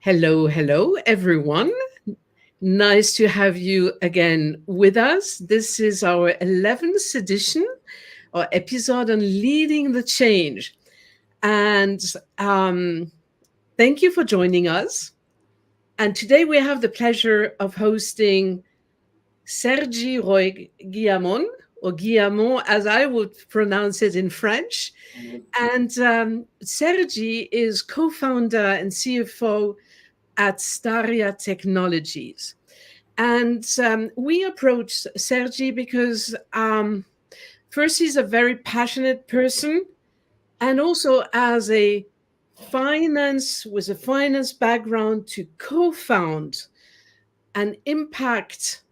Hello, hello, everyone. Nice to have you again with us. This is our 11th edition or episode on leading the change. And thank you for joining us. And today we have the pleasure of hosting Sergi Roig Guillamon, or Guillamon as I would pronounce it in French. And Sergi is co-founder and CFO at Staria Technologies. And we approached Sergi because first, he's a very passionate person, and also as a with a finance background to co-found an impact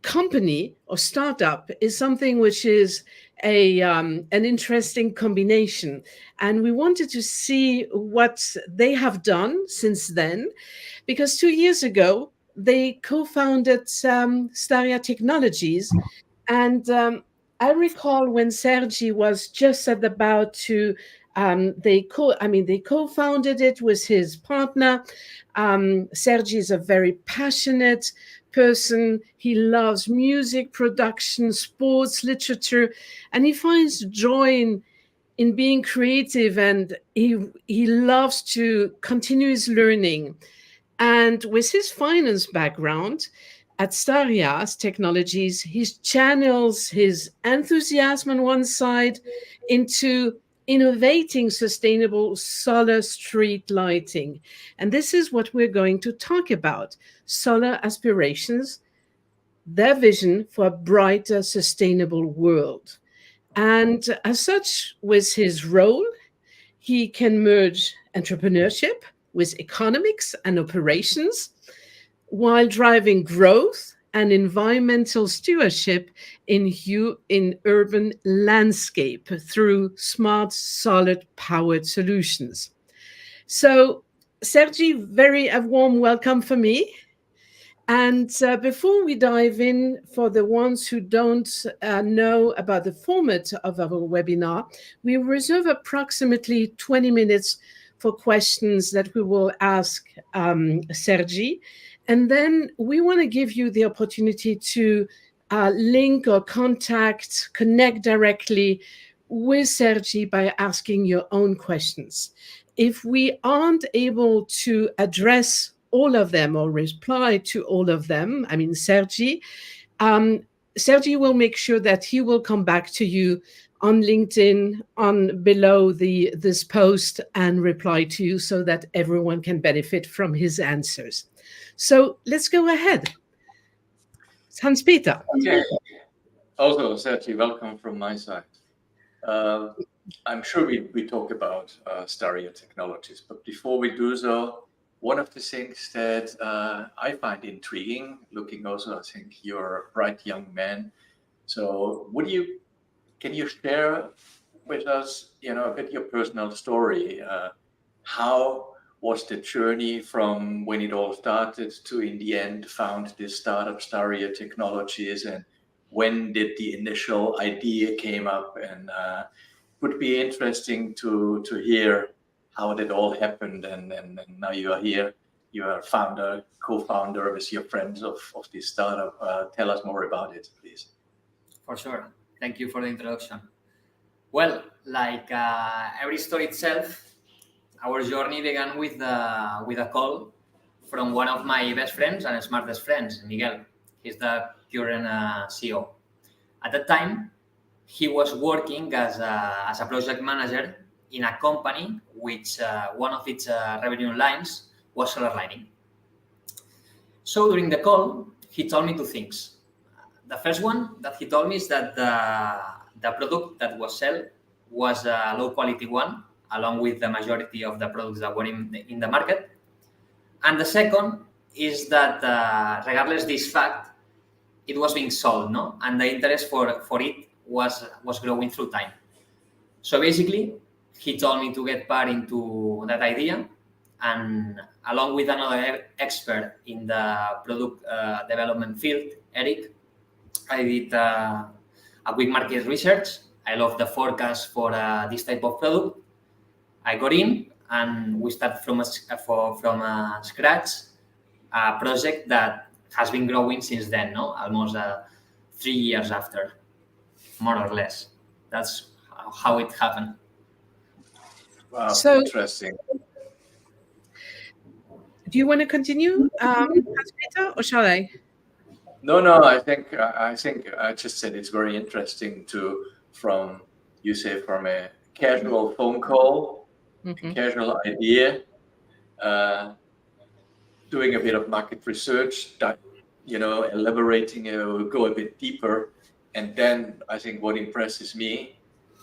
company or startup is something which is an interesting combination. And we wanted to see what they have done since then, because 2 years ago, they co-founded Staria Technologies. And I recall when Sergi was just about to, they co-founded it with his partner. Sergi is a very passionate person. He loves music production, sports, literature, and he finds joy in being creative, and he loves to continue his learning. And with his finance background at Staria Technologies, he channels his enthusiasm on one side into innovating sustainable solar street lighting. And this is what we're going to talk about: solar aspirations, their vision for a brighter, sustainable world. And as such, with his role, he can merge entrepreneurship with economics and operations while driving growth and environmental stewardship in urban landscape through smart, solid-powered solutions. So, Sergi, a warm welcome for me. And before we dive in, for the ones who don't know about the format of our webinar, we reserve approximately 20 minutes for questions that we will ask Sergi. And then we want to give you the opportunity to link or connect directly with Sergi by asking your own questions. If we aren't able to address all of them or reply to all of them, Sergi will make sure that he will come back to you on LinkedIn, on below this post, and reply to you so that everyone can benefit from his answers. So let's go ahead. Hans-Peter. Okay. Also, Sergi, welcome from my side. I'm sure we talk about Staria Technologies, but before we do so, one of the things that I find intriguing, looking also, I think you're a bright young man. So can you share with us, a bit your personal story? How was the journey from when it all started to in the end found this startup Staria Technologies, and when did the initial idea came up? And would be interesting to hear how that all happened, and now you are here. You are co-founder with your friends of this startup. Tell us more about it, please. For sure. Thank you for the introduction. Well, like every story itself, our journey began with a call from one of my best friends and smartest friends, Miguel. He's the current CEO. At that time, he was working as a project manager in a company which one of its revenue lines was solar lighting. So during the call, he told me two things. The first one that he told me is that the product that was sold was a low quality one, along with the majority of the products that were in the market. And the second is that regardless this fact, it was being sold, no? And the interest for it was growing through time. So basically, he told me to get part into that idea, and along with another expert in the product development field, Eric, I did a quick market research. I love the forecast for this type of product. I got in, and we start from scratch a project that has been growing since then, no? Almost 3 years after, more or less. That's how it happened. Wow, So- interesting. Do you want to continue, Hans-Peter, or shall I? No, I think I just said it's very interesting from a casual phone call, casual idea, doing a bit of market research, elaborating, go a bit deeper, and then I think what impresses me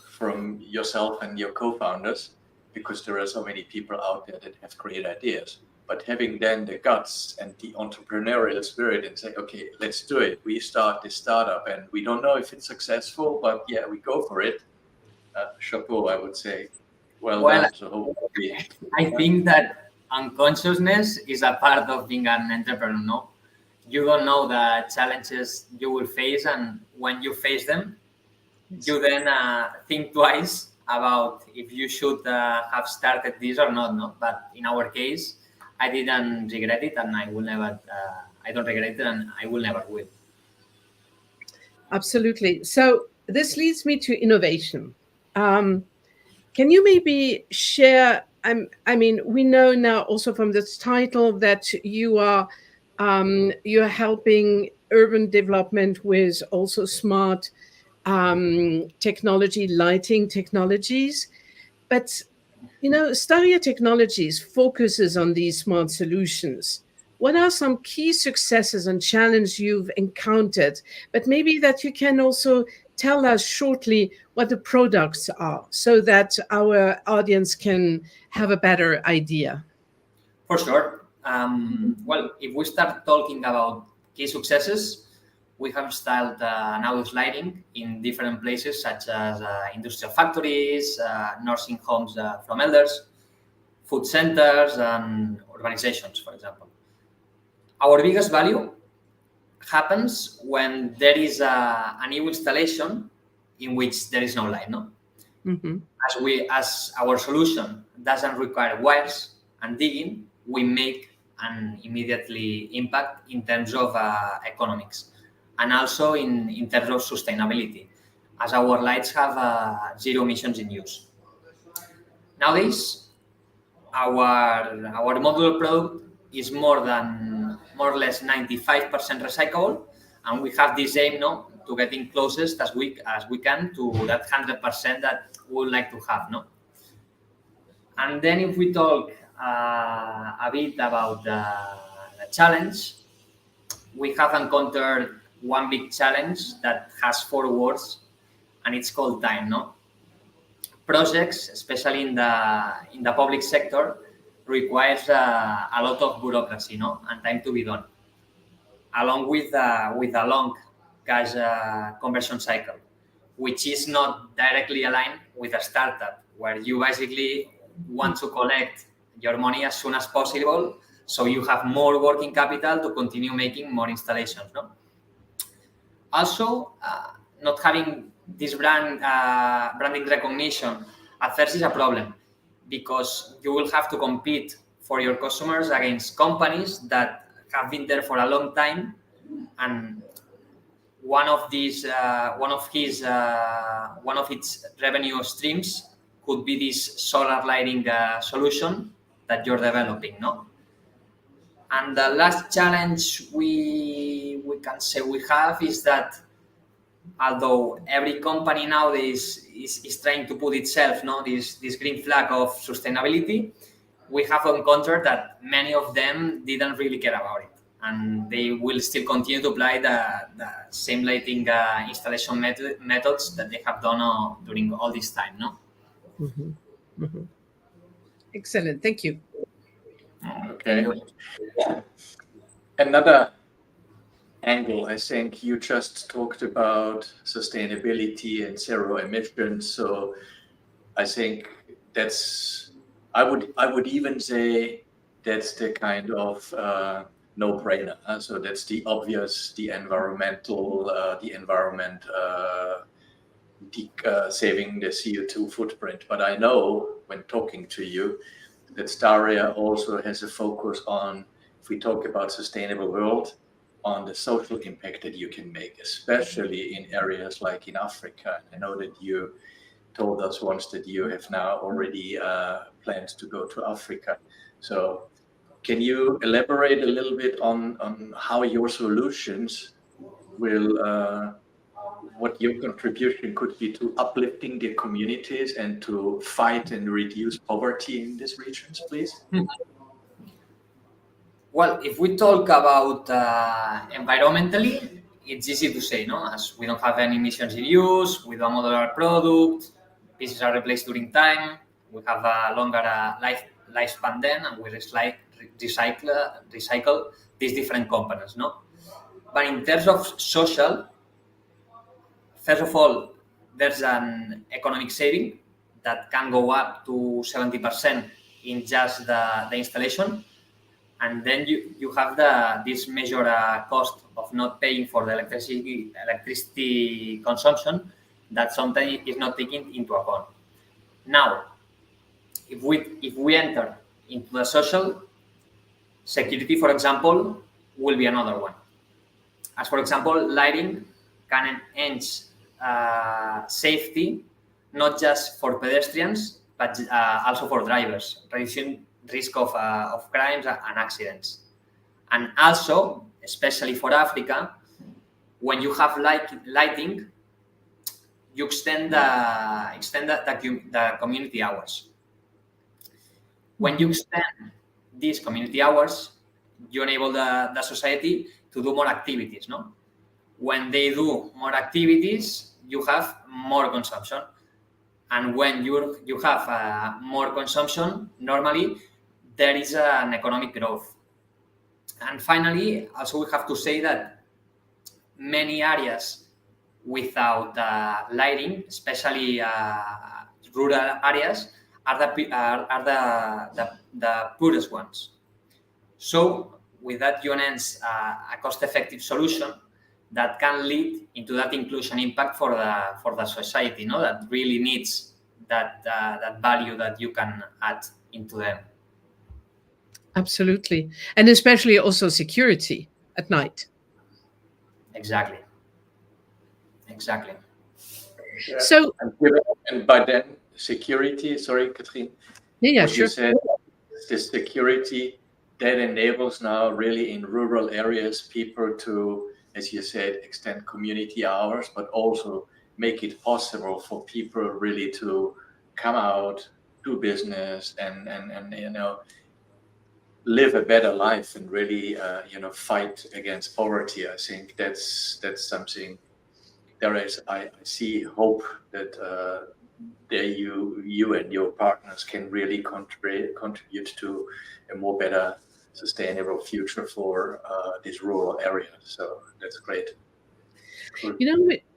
from yourself and your co-founders, because there are so many people out there that have great ideas, but having then the guts and the entrepreneurial spirit and say, okay, let's do it. We start this startup and we don't know if it's successful, but yeah, we go for it. Chapeau, I would say. Well done. So hopefully, I think that unconsciousness is a part of being an entrepreneur, no? You don't know the challenges you will face, and when you face them, you then think twice about if you should have started this or not, no? But in our case, I didn't regret it, and I will never. I don't regret it, and I will never will. Absolutely. So this leads me to innovation. Can you maybe share? I mean, we know now also from this title that you're helping urban development with also smart technology, lighting technologies. But Staria Technologies focuses on these smart solutions. What are some key successes and challenges you've encountered? But maybe that you can also tell us shortly what the products are so that our audience can have a better idea. For sure. Well, if we start talking about key successes, we have installed now lighting in different places such as industrial factories, nursing homes from elders, food centers, and urbanizations, for example. Our biggest value happens when there is a new installation in which there is no light, no? Mm-hmm. As our solution doesn't require wires and digging, we make an immediately impact in terms of economics and also in terms of sustainability, as our lights have zero emissions in use. Nowadays, our modular product is more or less 95% recyclable, and we have this aim now to getting closest as we can to that 100% that we would like to have, no? And then if we talk a bit about the challenge, we have encountered one big challenge that has 4 words, and it's called time, no? Projects, especially in the public sector, requires a lot of bureaucracy, no, and time to be done, along with a long cash conversion cycle, which is not directly aligned with a startup, where you basically want to collect your money as soon as possible, so you have more working capital to continue making more installations, no? Also, not having this branding recognition at first is a problem, because you will have to compete for your customers against companies that have been there for a long time, and one of its revenue streams could be this solar lighting solution that you're developing, no? And the last challenge we can say we have is that although every company nowadays is trying to put itself, no, this green flag of sustainability, we have encountered that many of them didn't really care about it, and they will still continue to apply the same lighting installation methods that they have done during all this time, no? Mm-hmm. Mm-hmm. Excellent, thank you. Okay. Another angle, I think you just talked about sustainability and zero emissions. So I think I would even say that's the kind of no-brainer. So that's the obvious, the environment, saving the CO2 footprint. But I know when talking to you that Staria also has a focus on, if we talk about sustainable world, on the social impact that you can make, especially in areas like in Africa. I know that you told us once that you have now already plans to go to Africa. So can you elaborate a little bit on how your solutions will, what your contribution could be to uplifting the communities and to fight and reduce poverty in these regions, please? Well, if we talk about environmentally, it's easy to say, no? As we don't have any emissions in use, we don't model our product, pieces are replaced during time, we have a longer lifespan then, and we recycle these different components, no? But in terms of social, first of all, there's an economic saving that can go up to 70% in just the installation. And then you have this measured cost of not paying for the electricity consumption that sometimes is not taken into account. Now, if we enter into the social, security, for example, will be another one. As for example, lighting can enhance safety, not just for pedestrians, but also for drivers, reducing risk of crimes and accidents. And also, especially for Africa, when you have lighting, you extend the community hours. When you extend these community hours, you enable the society to do more activities, no? When they do more activities, you have more consumption. And when you have more consumption, normally there is an economic growth. And finally, also we have to say that many areas without lighting, especially rural areas, are the poorest ones. So with that, you enhance a cost-effective solution that can lead into that inclusion impact for the society, no? That really needs that value that you can add into them. Absolutely. And especially also security at night. Exactly. Yeah. So, and by then, security, sorry, Katrien. yeah, what sure. You said, the security that enables now really in rural areas people to, as you said, extend community hours, but also make it possible for people really to come out, do business, and live a better life and really fight against poverty. I think that's something. I see hope that you and your partners can really contribute to a more better sustainable future for this rural area. So that's great. Cool.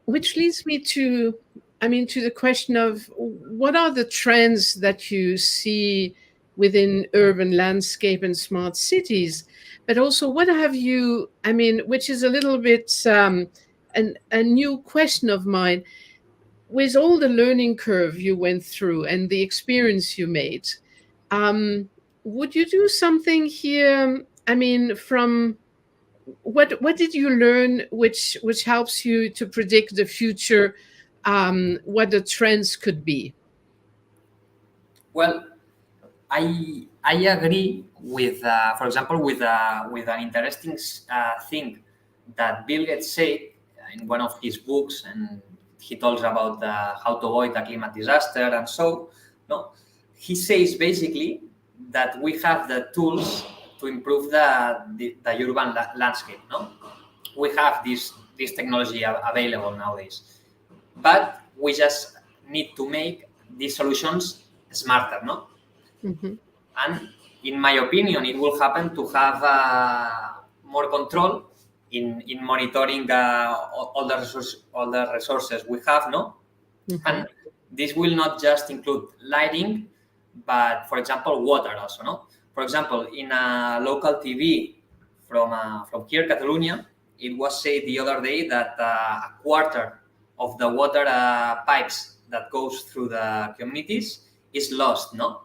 Which leads me to the question of what are the trends that you see within urban landscape and smart cities, but also what have you, which is a little bit a new question of mine, with all the learning curve you went through and the experience you made, would you do something here? From what did you learn which helps you to predict the future, what the trends could be? Well, I agree with, for example, with an interesting thing that Bill Gates said in one of his books, and he talks about how to avoid a climate disaster. And so, no, he says basically that we have the tools to improve the urban landscape. No, we have this technology available nowadays, but we just need to make these solutions smarter. No. Mm-hmm. And in my opinion, it will happen to have more control in monitoring all the resources we have, no? Mm-hmm. And this will not just include lighting, but for example, water also, no? For example, in a local TV from here, Catalonia, it was said the other day that a quarter of the water pipes that goes through the communities is lost, no?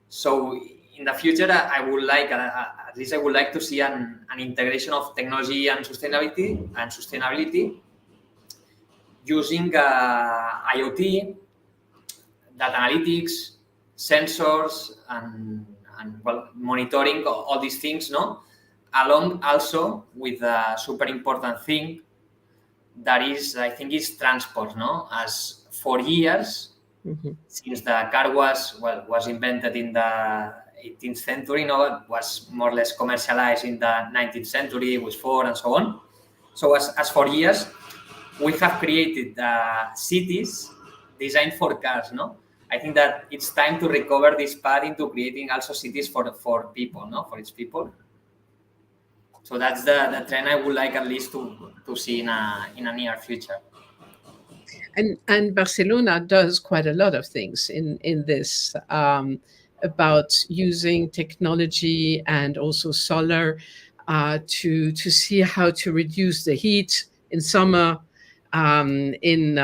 So in the future, I would like, at least I would like to see an integration of technology and sustainability using IoT, data analytics, sensors, and well, monitoring all these things, no? Along also with a super important thing that is, I think, is transport, no? As for years, since the car was invented in the 18th century, no, it was more or less commercialized in the 19th century with Ford and so on. So as for years, we have created cities designed for cars, no? I think that it's time to recover this part into creating also cities for people, no, for its people. So that's the trend I would like at least to see in a near future. And Barcelona does quite a lot of things in this about using technology and also solar to see how to reduce the heat in summer in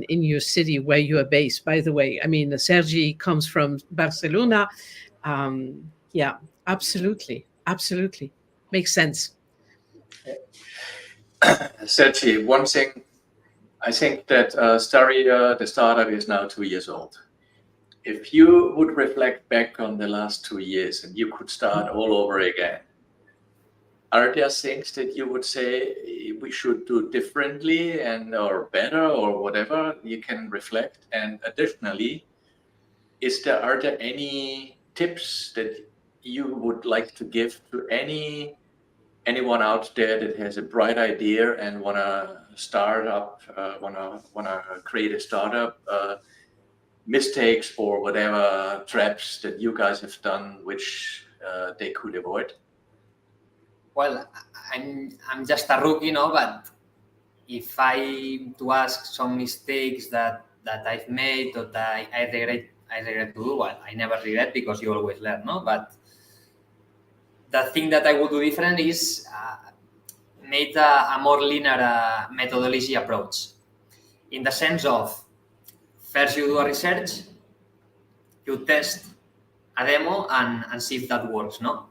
your city where you are based. By the way, I mean Sergi comes from Barcelona. Yeah, absolutely, makes sense. Sergi, one thing, I think that Staria, the startup, is now 2 years old. If you would reflect back on the last 2 years and you could start all over again, are there things that you would say we should do differently or better or whatever you can reflect? And additionally, are there any tips that you would like to give to anyone out there that has a bright idea and want to start up, want to create a startup, mistakes or whatever traps that you guys have done, which they could avoid? Well, I'm just a rookie, no, but if I to ask some mistakes that I've made or that I regret to do, well, I never regret because you always learn, no? But the thing that I would do different is made a more linear methodology approach, in the sense of first you do a research, you test a demo and see if that works, no?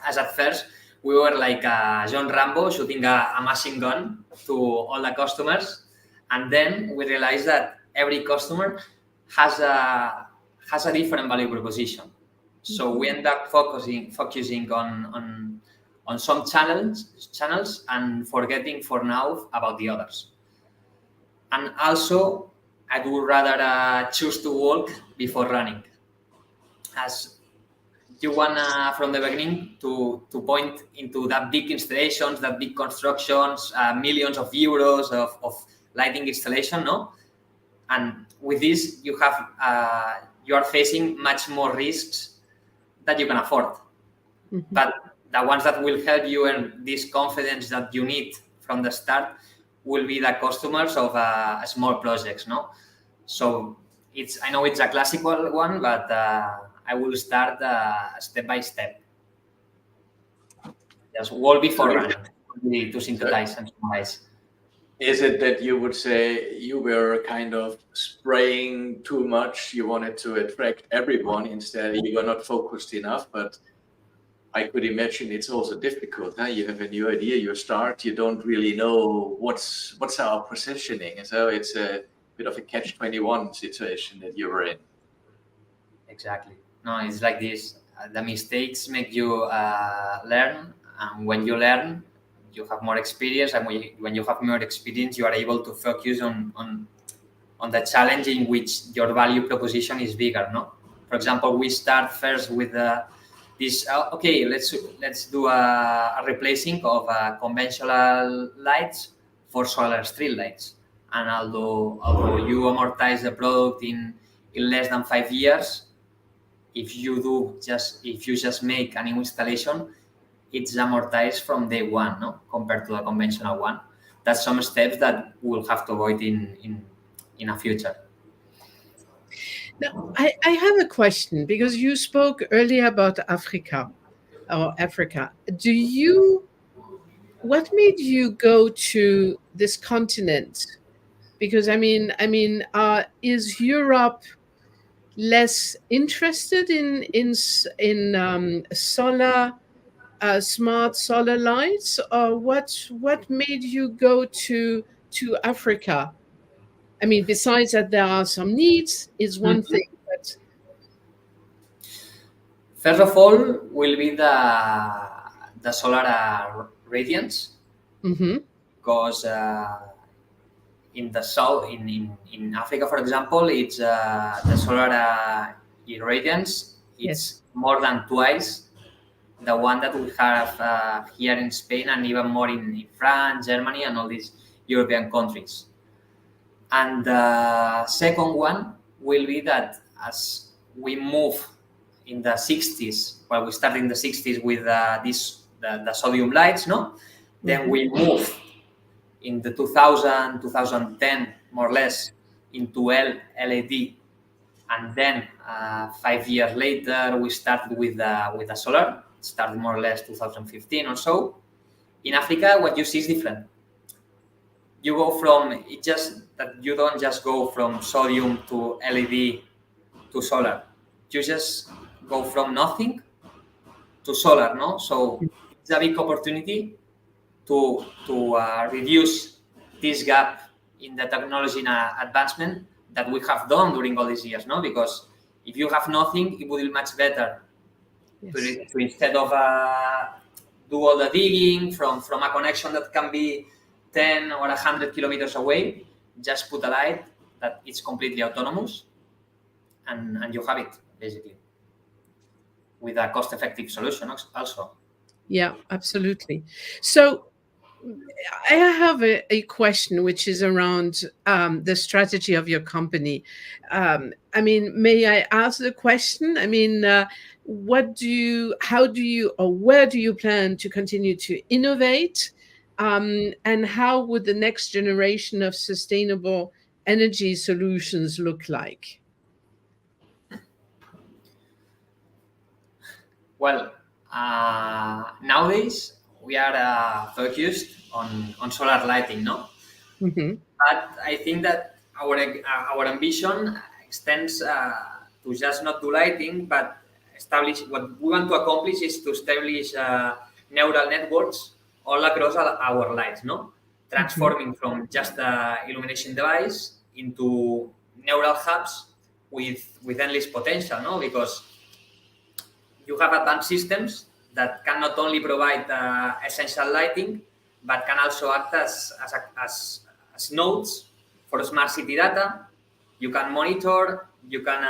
As at first, we were like John Rambo shooting a machine gun to all the customers, and then we realized that every customer has a different value proposition. So we end up focusing on some channels and forgetting for now about the others. And also, I would rather choose to walk before running, as you want from the beginning to point into that big installations, that big constructions, millions of euros of lighting installation, no? And with this, you are facing much more risks that you can afford. Mm-hmm. But the ones that will help you and this confidence that you need from the start will be the customers of small projects, no? So I know it's a classical one, but I will start step by step. Just walk before running, to synthesize and summarize. Is it that you would say you were kind of spraying too much? You wanted to attract everyone instead. You were not focused enough, but I could imagine it's also difficult. Huh? You have a new idea, you start, you don't really know what's our positioning. So it's a bit of a catch-21 situation that you were in. Exactly. No, it's like this. The mistakes make you learn, and when you learn, you have more experience, and when you have more experience, you are able to focus on the challenge in which your value proposition is bigger. No, for example, we start first with this. Okay, let's do a replacing of conventional lights for solar street lights, and although you amortize the product in less than 5 years, if you just make a new installation, it's amortized from day one, no? Compared to the conventional one. That's some steps that we'll have to avoid in a future. Now, I have a question, because you spoke earlier about Africa. What made you go to this continent? Because I mean, is Europe less interested in solar smart solar lights, or what made you go to Africa? I mean, besides that there are some needs is one thing, but First of all, will be the solar radiance, because in the south, in Africa, for example, it's the solar irradiance. It's more than twice the one that we have here in Spain, and even more in France, Germany, and all these European countries. And the second one will be that as we move in the 60s, well, we started in the 60s with the sodium lights, no? Then we move in the 2010, more or less, into LED, and then 5 years later we started with the solar. It started more or less 2015 or so. In Africa, what you see is different. You go from it just that you don't just go from sodium to LED to solar. You just go from nothing to solar, no? So it's a big opportunity to reduce this gap in the technology advancement that we have done during all these years, no? Because if you have nothing, it would be much better to instead of do all the digging from a connection that can be 10 or 100 kilometers away, just put a light that it's completely autonomous, and you have it, basically, with a cost-effective solution also. Yeah, absolutely. So I have a question which is around the strategy of your company. I mean, may I ask the question? I mean, how do you, or where do you plan to continue to innovate? And how would the next generation of sustainable energy solutions look like? Well, nowadays we are focused on solar lighting, no? But I think that our ambition extends to just not do lighting, but establish what we want to accomplish is to establish neural networks all across our lives, no? Transforming from just an illumination device into neural hubs with endless potential, no? Because you have advanced systems that can not only provide essential lighting, but can also act as nodes for smart city data. You can monitor, you can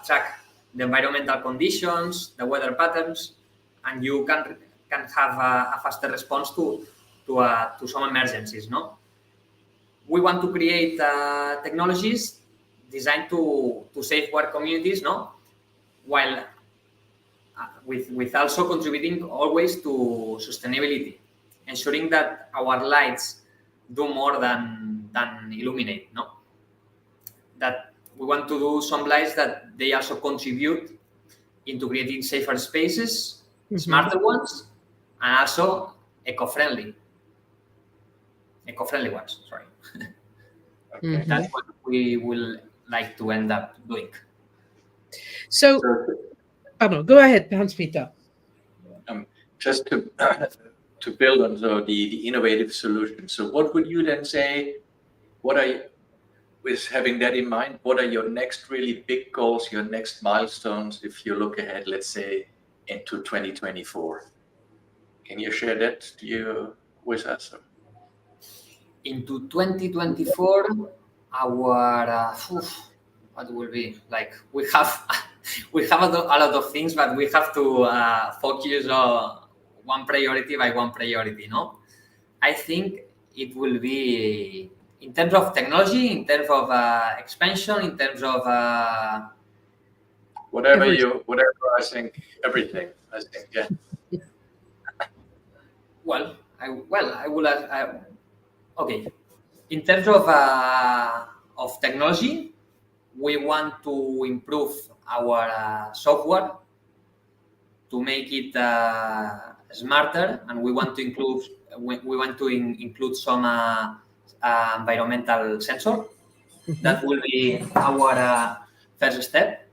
track the environmental conditions, the weather patterns, and you can have a faster response to some emergencies. No, we want to create technologies designed to safeguard communities. No, while with also contributing always to sustainability, ensuring that our lights do more than illuminate. No, that we want to do some lights that they also contribute into creating safer spaces, smarter ones, and also eco-friendly ones. Sorry. Okay. That's what we will like to end up doing. So go ahead, Hans-Peter. Just to build on the innovative solution. So what would you then say, with having that in mind, what are your next really big goals, your next milestones, if you look ahead, let's say, into 2024? Can you share that with us? Into 2024, our what will be like? We have a lot of things, but we have to focus on one priority by one priority. No, I think it will be in terms of technology, in terms of expansion, in terms of whatever I think, everything. I think, yeah. I will. Okay, in terms of technology, we want to improve our software to make it smarter, and we want to include some environmental sensor. That will be our first step.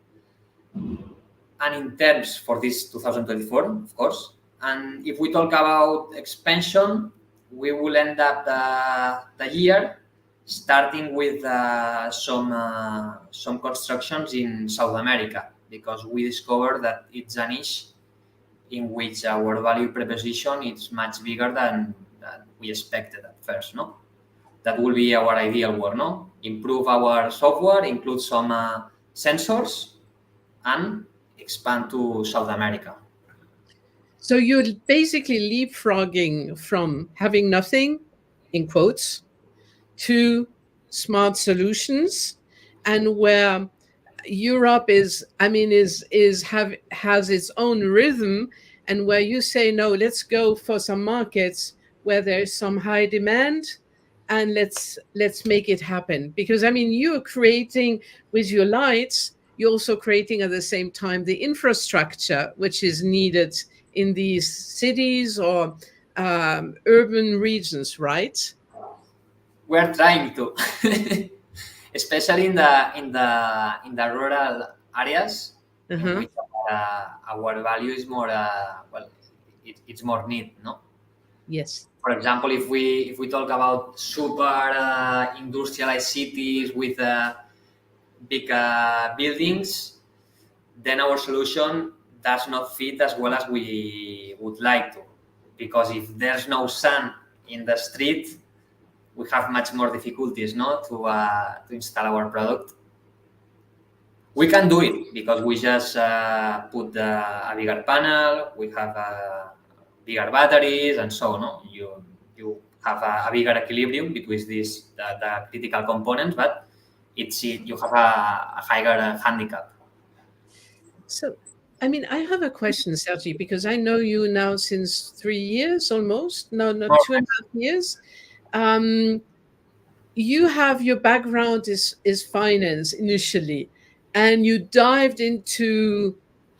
And in terms for this 2024, of course. And if we talk about expansion, we will end up the year starting with some constructions in South America, because we discovered that it's a niche in which our value proposition is much bigger than we expected at first, no? That will be our ideal world, no? Improve our software, include some sensors, and expand to South America. So you're basically leapfrogging from having nothing, in quotes, to smart solutions, and where Europe has its own rhythm, and where you say, no, let's go for some markets where there's some high demand, and let's make it happen. Because you're creating with your lights, you're also creating at the same time the infrastructure which is needed in these cities or urban regions, right? We're trying to, especially in the rural areas, in which our value is more it's more need, no? Yes. For example, if we talk about super industrialized cities with big buildings, then our solution does not fit as well as we would like to, because if there's no sun in the street, we have much more difficulties, no, to install our product. We can do it because we just put a bigger panel, we have bigger batteries, and so on. No? You have a bigger equilibrium between these the critical components, but you have a higher handicap. So, I have a question, Sergi, because I know you now since 3 years almost. No, not 2.5 years. You have your background is finance initially, and you dived into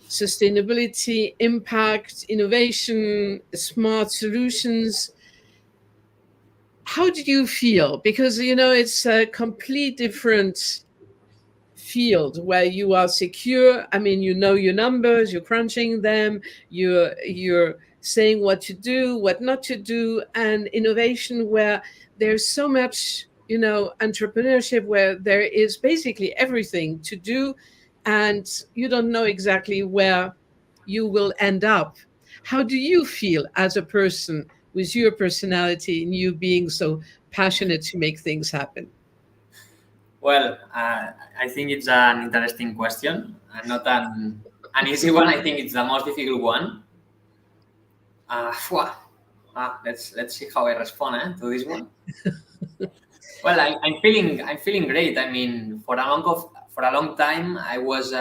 sustainability, impact, innovation, smart solutions. How did you feel? Because it's a complete different field where you are secure. You know your numbers, you're crunching them, you're saying what to do, what not to do, and innovation where there's so much entrepreneurship, where there is basically everything to do, and you don't know exactly where you will end up. How do you feel as a person with your personality and you being so passionate to make things happen? Well, I think it's an interesting question, and not an easy one. I think it's the most difficult one. Let's see how I respond to this one. Well, I'm feeling great. For a long time, I was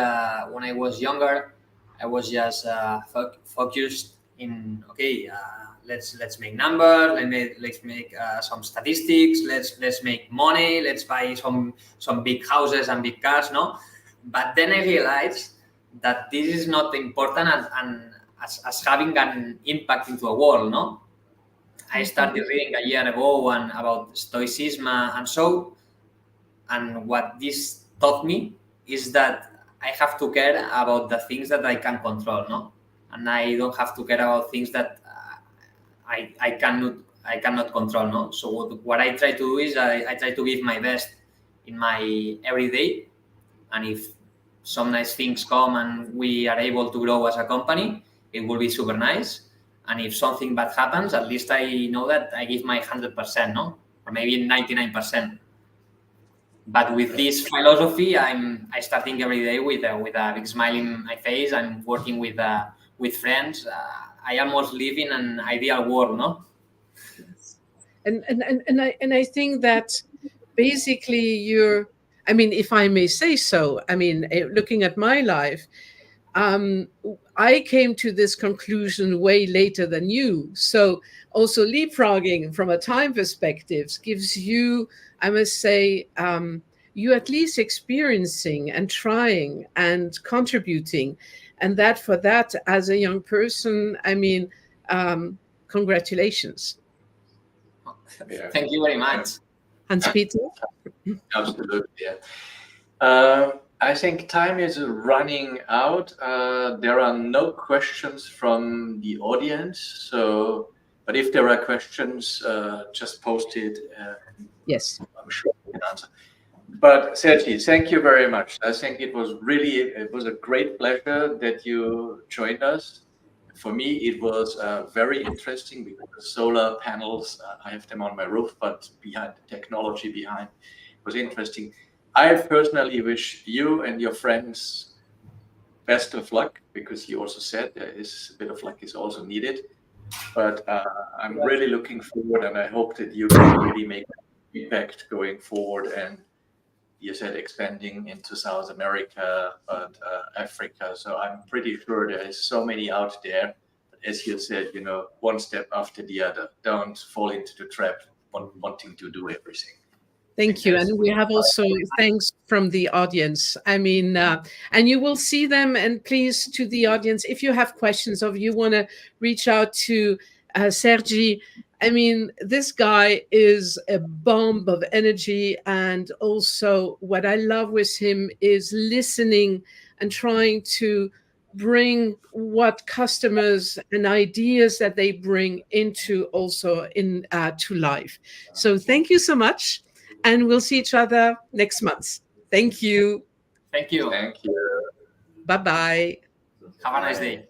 when I was younger, I was just focused in let's make numbers, let's make some statistics, let's make money, let's buy some big houses and big cars, no? But then I realized that this is not important and as having an impact into a world, no? I started reading a year ago about Stoicism and what this taught me is that I have to care about the things that I can control, no? And I don't have to care about things that I cannot control, no? So what I try to do is I try to give my best in my everyday, and if some nice things come and we are able to grow as a company, it will be super nice. And if something bad happens, at least I know that I give my 100%, no? Or maybe 99%. But with this philosophy, I starting every day with a big smile in my face. I'm working with friends. I almost live in an ideal world, no? Yes. And I think that basically you're, if I may say so, looking at my life, I came to this conclusion way later than you. So also leapfrogging from a time perspective gives you, I must say, you at least experiencing and trying and contributing. And that for that, as a young person, congratulations. Yeah. Thank you very much. Hans-Peter? Absolutely, yeah. I think time is running out. There are no questions from the audience. But if there are questions, just post it. Yes. I'm sure we can answer. But Sergi, thank you very much. I think it was a great pleasure that you joined us. For me, it was very interesting because solar panels, I have them on my roof, but behind the technology behind was interesting. I personally wish you and your friends best of luck, because you also said there is a bit of luck is also needed. But I'm really looking forward, and I hope that you can really make an impact going forward. And you said expanding into South America, but Africa. So I'm pretty sure there is so many out there. But as you said, one step after the other. Don't fall into the trap wanting to do everything. Thank you. And we have also thanks from the audience. I mean, and you will see them. And please, to the audience, if you have questions or you want to reach out to Sergi, I mean, this guy is a bomb of energy. And also what I love with him is listening and trying to bring what customers and ideas that they bring into also in to life. So thank you so much. And we'll see each other next month. Thank you. Thank you. Thank you. Bye-bye. Have a nice day.